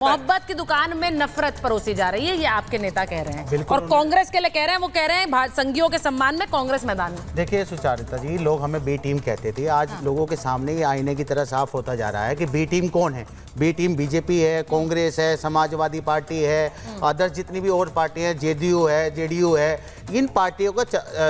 मोहब्बत की दुकान में नफरत परोसी जा रही है, ये आपके नेता कह रहे हैं। और कांग्रेस के लिए कह रहे हैं, वो कह रहे हैं संघियों के सम्मान में कांग्रेस मैदान में। देखिए सुचारिता जी, लोग हमें बी टीम कहते थे, आज लोगों के सामने ये आईने की तरह साफ होता जा रहा है कि बी टीम कौन है। बी टीम बीजेपी है, कांग्रेस है, समाजवादी पार्टी है, अदर्स जितनी भी और पार्टी है, जेडीयू है। इन पार्टियों का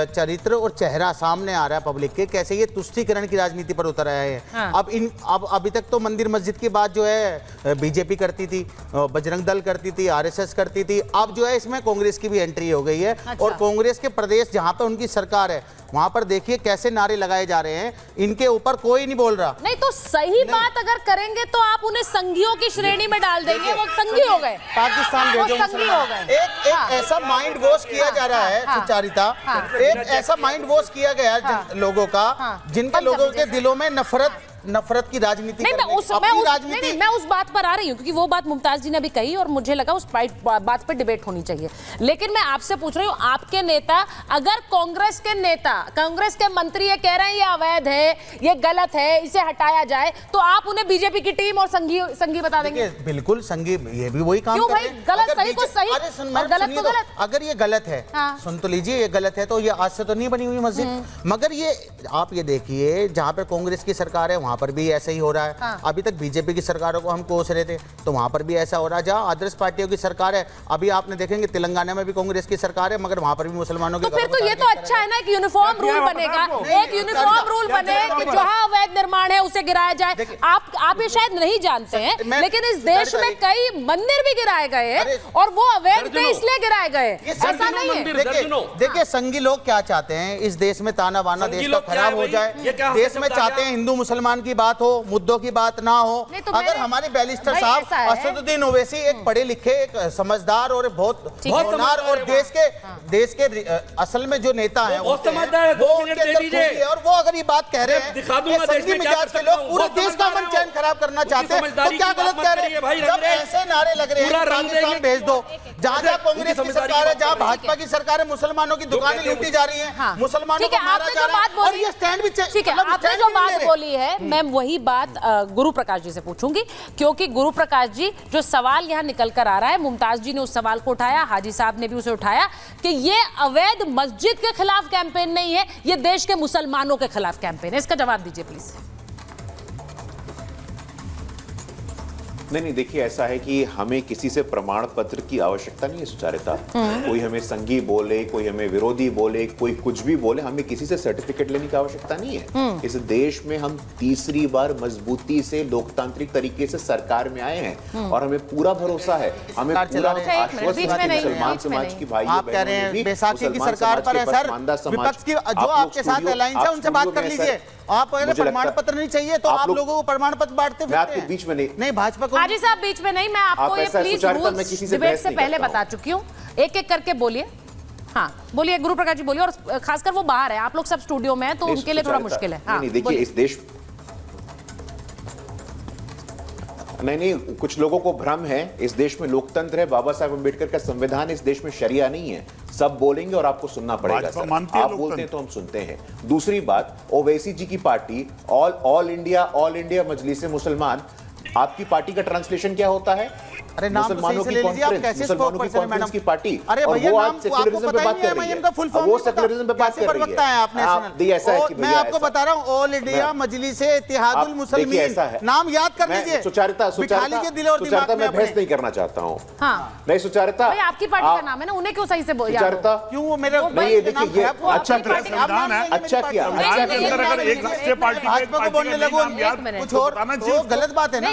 चरित्र और चेहरा सामने आ रहा है पब्लिक के, कैसे ये तुष्टीकरण की राजनीति पर उतर आए हैं। अब अभी तक तो मंदिर मस्जिद की बात जो है बीजेपी करती थी, बजरंग दल करती थी, आरएसएस करती थी, अब जो है इसमें कांग्रेस की भी एंट्री हो गई है। और कांग्रेस के प्रदेश जहां पर उनकी सरकार है वहां पर देखिए कैसे नारे लगाए जा रहे हैं, इनके ऊपर कोई नहीं बोल रहा। नहीं तो सही बात अगर करेंगे तो आप उन्हें संघियों की श्रेणी में डाल देंगे, वो संघी हो गए, पाकिस्तान वो संघी हो गए। एक ऐसा माइंड वॉश किया जा रहा है सुचारिता, एक ऐसा माइंड वॉश किया गया है लोगों का, जिनके लोगों के दिलों में नफरत की राजनीति। नहीं, मैं उस बात पर आ रही हूँ क्योंकि वो बात मुमताज जी ने भी कही और मुझे लगा उस बात पर डिबेट होनी चाहिए। लेकिन मैं आपसे पूछ रही हूँ, आपके नेता, अगर कांग्रेस के नेता, कांग्रेस के मंत्री ये कह रहे हैं ये अवैध है, ये गलत है, इसे हटाया जाए, तो आप उन्हें बीजेपी की टीम और संघी बता देंगे? बिल्कुल संघी, ये भी वही काम कर रहे हैं। गलत सही को सही और गलत को गलत। अगर ये गलत है, सुन तो लीजिए, ये गलत है तो ये आज से तो नहीं बनी हुई मस्जिद, मगर ये आप ये देखिए जहां पर कांग्रेस की सरकार है वहां पर भी ऐसा ही हो रहा है। अभी तक बीजेपी की सरकारों को हम कोस रहे थे तो वहां पर भी ऐसा हो रहा है। जहां अदर्स पार्टियों की सरकार है, अभी आपने देखेंगे तेलंगाना में भी कांग्रेस की सरकार है, मगर वहां पर भी मुसलमानों के। तो फिर तो ये तो अच्छा है ना, एक यूनिफॉर्म रूल बनेगा, एक यूनिफॉर्म रूल बने कि जहां अवैध निर्माण है उसे गिराया जाए। आप ये शायद नहीं जानते हैं, लेकिन इस देश में कई मंदिर भी गिराए गए हैं और वो अवैध थे इसलिए गिराए गए, ऐसा नहीं है। देखिए संघी लोग क्या चाहते हैं, इस देश में ताना बाना देश का खराब हो जाए, देश में चाहते हैं हिंदू मुसलमान की बात हो, मुद्दों की बात ना हो। अगर हमारे बैरिस्टर साहब असदुद्दीन ओवैसी एक पढ़े लिखे, एक समझदार और बहुत होनहार और देश के असल में जो नेता हैं वो वो अगर ये बात कह रहे हैं, संघी मिजाज के लोग पूरे देश का अमन चैन खराब करना चाहते हैं, तो क्या गलत कह रहे हैं? जब ऐसे नारे लग रहे हैं पाकिस्तान भेज दो, जहां जहां कांग्रेस की सरकार है, जहां भाजपा की सरकार है, मुसलमानों की दुकानें लूटी जा रही हैं, मुसलमानों को मारा जा रहा है, और ये स्टैंड भी ठीक है। आपने जो बात बोली है, मैं वही बात गुरु प्रकाश जी से पूछूंगी, क्योंकि गुरु प्रकाश जी जो सवाल यहां निकल कर आ रहा है, मुमताज जी ने उस सवाल को उठाया, हाजी साहब ने भी उसे उठाया कि ये अवैध मस्जिद के खिलाफ कैंपेन नहीं है, ये देश के मुसलमानों के खिलाफ कैंपेन है। इसका जवाब दीजिए प्लीज। नहीं, देखिए ऐसा है कि हमें किसी से प्रमाण पत्र की आवश्यकता नहीं है सुचारिता। कोई हमें संघी बोले, कोई हमें विरोधी बोले, कोई कुछ भी बोले, हमें किसी से सर्टिफिकेट लेने की आवश्यकता नहीं है। इस देश में हम तीसरी बार मजबूती से लोकतांत्रिक तरीके से सरकार में आए हैं और हमें पूरा भरोसा है, हमें पूरा आश्वस्त है कि मुसलमान समाज की भाई आप कह रहे हैं बैसाखी की सरकार पर है सर, विपक्ष की जो आपके साथ अलायंस है उनसे बात कर लीजिए। आप प्रमाण पत्र नहीं चाहिए तो आप लोगों को प्रमाण पत्र बांटते फिरते हैं। बीच में नहीं, भाजपा को हाजी साहब बीच में नहीं, मैं आपको ये प्लीज रूल्स डिबेट से पहले बता चुकी हूँ, एक एक करके बोलिए। हाँ बोलिए गुरु प्रकाश जी बोलिए, और खासकर वो बाहर है, आप लोग सब स्टूडियो में हैं तो उनके लिए थोड़ा मुश्किल है। हाँ देखिए इस देश नहीं, कुछ लोगों को भ्रम है, इस देश में लोकतंत्र है, बाबा साहब अम्बेडकर का संविधान है, इस देश में शरिया नहीं है। सब बोलेंगे और आपको सुनना पड़ेगा सर, आप बोलते हैं तो हम सुनते हैं। दूसरी बात, ओवैसी जी की पार्टी ऑल इंडिया मजलिस मुसलमान, आपकी पार्टी का ट्रांसलेशन क्या होता है? अरे नाम मुसलमानों की कॉन्फ्रेंस की पार्टी। अरे और भैया वो नाम आज सेक्युलरिज्म पे बात कर रही है, वो सेक्युलरिज्म पे बात कर रही है। ऐसा है कि मैं आपको बता रहा हूँ, ऑल इंडिया मजलिस इत्तेहादुल मुसलमीन, नाम याद कर लीजिए। सुचारिता मैं बहस नहीं करना चाहता हूँ। नहीं सुचारिता, आपकी पार्टी का नाम है ना, उन्हें क्यों सही से बोल? सुचारिता क्यों मेरे अच्छा किया भाजपा को बोलने लगो कुछ और, गलत बात है ना।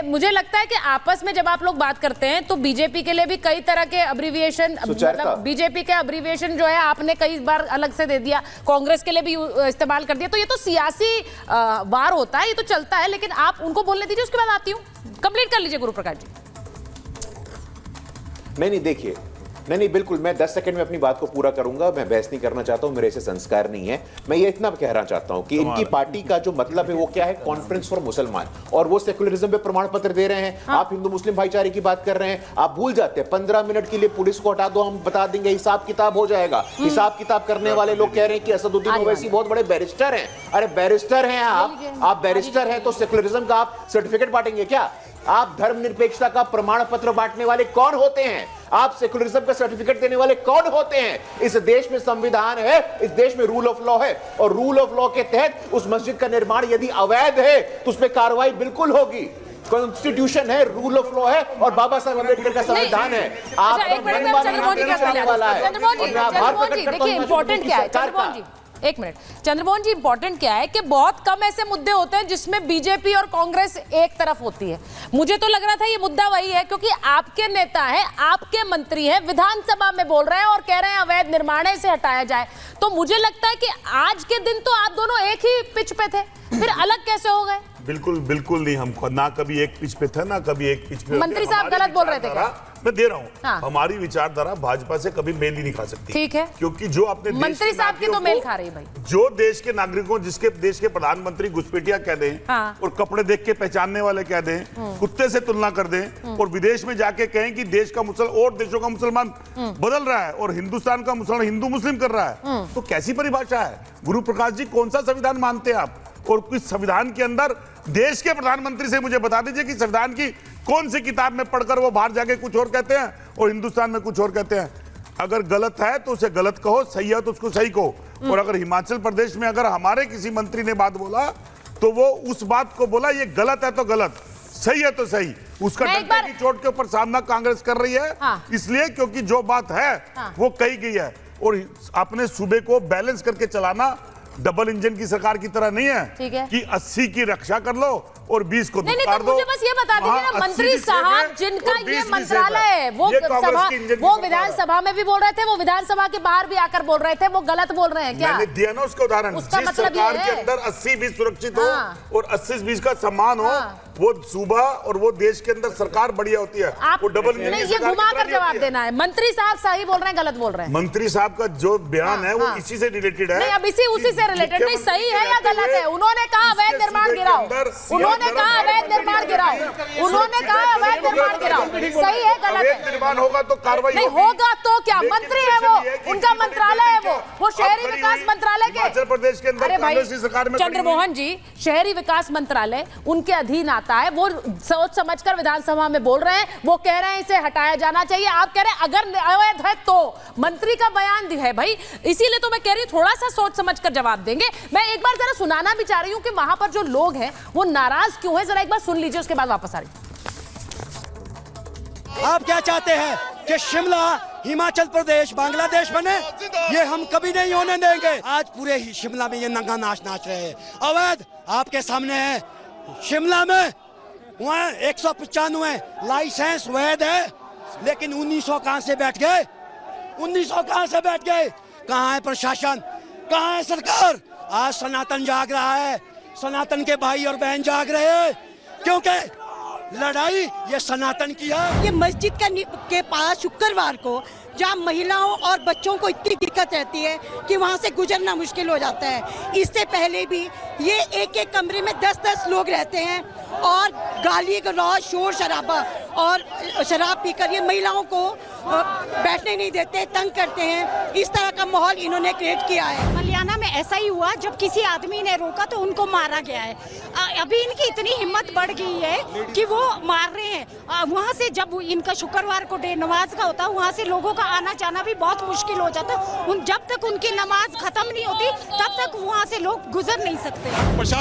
मुझे लगता है कि आपस में जब आप लोग बात करते हैं तो बीजेपी के लिए भी कई तरह के अब्रीविएशन, मतलब बीजेपी के अब्रीविएशन जो है आपने कई बार अलग से दे दिया, कांग्रेस के लिए भी इस्तेमाल कर दिया, तो ये तो सियासी वार होता है, ये तो चलता है। लेकिन आप उनको बोलने दीजिए, उसके बाद आती हूँ, कंप्लीट कर लीजिए गुरु प्रकाश जी। नहीं देखिए, नहीं बिल्कुल, मैं 10 सेकंड में अपनी बात को पूरा करूंगा। मैं बहस नहीं करना चाहता हूं, मेरे ऐसे संस्कार नहीं है। मैं ये इतना कहना चाहता हूं कि इनकी पार्टी का जो मतलब है वो क्या है, कॉन्फ्रेंस फॉर मुसलमान, और वो सेक्युलरिज्म पे प्रमाण पत्र दे रहे हैं। आप हिंदू मुस्लिम भाईचारे की बात कर रहे हैं, आप भूल जाते हैं 15 मिनट के लिए पुलिस को हटा दो, हम बता देंगे, हिसाब किताब हो जाएगा। हिसाब किताब करने वाले लोग कह रहे हैं कि असदुद्दीन ओवैसी बहुत बड़े बैरिस्टर हैं। अरे बैरिस्टर हैं आप बैरिस्टर हैं तो सेक्युलरिज्म का आप सर्टिफिकेट बांटेंगे क्या? आप धर्मनिरपेक्षता का प्रमाण पत्र बांटने वाले कौन होते हैं? आप सेकुलरिज्म का सर्टिफिकेट देने वाले कौन होते हैं? इस देश में संविधान है, इस देश में रूल ऑफ लॉ है, और रूल ऑफ लॉ के तहत उस मस्जिद का निर्माण यदि अवैध है तो उस पर कार्रवाई बिल्कुल होगी। कॉन्स्टिट्यूशन है, रूल ऑफ लॉ है, और बाबा साहब अम्बेडकर का संविधान है। आप देखिए इंपॉर्टेंट क्या है चंद्रमोहन जी, एक मिनट चंद्रमोहन जी, इंपॉर्टेंट क्या है कि बहुत कम ऐसे मुद्दे होते हैं जिसमें बीजेपी और कांग्रेस एक तरफ होती है। मुझे तो लग रहा था ये मुद्दा वही है, क्योंकि आपके नेता हैं, आपके मंत्री हैं, विधानसभा में बोल रहे हैं और कह रहे हैं अवैध निर्माण है, इसे हटाया जाए। तो मुझे लगता है कि आज के दिन तो आप दोनों एक ही पिच पे थे, फिर अलग कैसे हो गए? बिल्कुल बिल्कुल नहीं, हम ना कभी एक पिच पे थे ना कभी एक पिच पे। मंत्री साहब गलत बोल रहे थे क्या? मैं दे रहा हूँ, हाँ। हमारी विचारधारा भाजपा से कभी मेल ही नहीं खा सकती। ठीक है, क्योंकि जो अपने मंत्री साहब की तो मेल खा रही है भाई। जो देश के नागरिकों, जिसके देश के प्रधानमंत्री घुसपैठिया कह दें, हाँ। और कपड़े देख के पहचानने वाले कह दें, कुत्ते से तुलना कर दें, और विदेश में जाके कहें कि देश का मुसलमान और देशों का मुसलमान बदल रहा है और हिंदुस्तान का मुसलमान हिंदू मुस्लिम कर रहा है, तो कैसी परिभाषा है? गुरु प्रकाश जी, कौन सा संविधान मानते हैं आप? और कुछ संविधान के अंदर देश के प्रधानमंत्री से मुझे बता दीजिए कि संविधान की कौन सी किताब में पढ़कर वो बाहर जाके कुछ और कहते हैं और हिंदुस्तान में कुछ और कहते हैं। अगर गलत है तो उसे गलत कहो, सही है तो उसको सही कहो। और अगर हिमाचल प्रदेश में अगर हमारे किसी मंत्री ने बात बोला तो वो उस बात को बोला ये गलत है तो गलत, सही है तो सही। उसका डंडे की चोट के ऊपर सामना कांग्रेस कर रही है। हाँ। इसलिए क्योंकि जो बात है वो कही गई है, और अपने सूबे को बैलेंस करके चलाना डबल इंजन की सरकार की तरह नहीं है, कि 80 की रक्षा कर लो और 20 को दुत्कार दो। मुझे बस ये बता दीजिए ना, मंत्री साहब जिनका ये मंत्रालय है वो विधानसभा में भी बोल रहे थे, वो विधानसभा के बाहर भी आकर बोल रहे थे, वो गलत बोल रहे हैं क्या? मैंने दिया ना उसका उदाहरण। उसका जिस मतलब सरकार ये के है। अंदर 80-20 सुरक्षित हो और 80-20 का सम्मान हो, हाँ। वो सूबा और वो देश के अंदर सरकार बढ़िया होती है। आप वो डबल इंजन नहीं, की ये सरकार घुमा की कर तरह जवाब नहीं होती है। देना है। मंत्री साहब सही बोल रहे हैं गलत बोल रहे हैं? मंत्री साहब का जो बयान है वो हाँ। इसी से रिलेटेड है। नहीं, अब उसी से रिलेटेड नहीं, सही है या गलत है? उन्होंने कहा अवैध निर्माण गिराओ, उन्होंने कहा अवैध निर्माण गिराओ, उन्होंने कहा अवैध निर्माण गिराओ, सही है गलत है? निर्माण होगा तो कार्रवाई नहीं होगा तो क्या? मंत्री है वो, उनका मंत्रालय है वो शहरी विकास मंत्रालय के। हिमाचल प्रदेश के अंदर अरे भाई कांग्रेस की सरकार में चंद्रमोहन जी, शहरी विकास मंत्रालय उनके अधीन आता है, वो सोच समझकर विधानसभा में बोल रहे हैं, वो कह रहे हैं इसे हटाया जाना चाहिए, आप कह रहे हैं अगर अवैध है तो। मंत्री का बयान है भाई, इसीलिए तो मैं कह रही हूँ थोड़ा सा सोच समझकर जवाब देंगे। मैं एक बार जरा सुनाना भी चाह रही हूँ कि वहां पर जो लोग हैं वो नाराज क्यों है, जरा एक बार सुन लीजिए, उसके बाद वापस आ रही हूं। आप क्या चाहते हैं कि शिमला हिमाचल प्रदेश बांग्लादेश बने? ये हम कभी नहीं होने देंगे। आज पूरे ही शिमला में ये नंगा नाच नाच रहे हैं, अवैध आपके सामने है। शिमला में वहाँ 195 लाइसेंस वैध है, लेकिन 1900 कहाँ से बैठ गए? 1900 कहाँ से बैठ गए? कहाँ है प्रशासन, कहाँ है सरकार? आज सनातन जाग रहा है, सनातन के भाई और बहन जाग रहे हैं, क्योंकि लड़ाई ये सनातन की है। ये मस्जिद के पास शुक्रवार को जहाँ महिलाओं और बच्चों को इतनी दिक्कत रहती है कि वहाँ से गुजरना मुश्किल हो जाता है। इससे पहले भी ये एक एक कमरे में 10-10 लोग रहते हैं और गाली गलौज, शोर शराबा और शराब पीकर ये महिलाओं को बैठने नहीं देते, तंग करते हैं। इस तरह का माहौल इन्होंने क्रिएट किया है। मलियाना में ऐसा ही हुआ, जब किसी आदमी ने रोका तो उनको मारा गया है। अभी इनकी इतनी हिम्मत बढ़ गई है कि वो मार रहे हैं। वहाँ से जब इनका शुक्रवार को डे नमाज का होता है, वहाँ से लोगों का आना जाना भी बहुत मुश्किल हो जाता है। जब तक उनकी नमाज खत्म नहीं होती तब तक वहाँ से लोग गुजर नहीं सकते। प्रशासन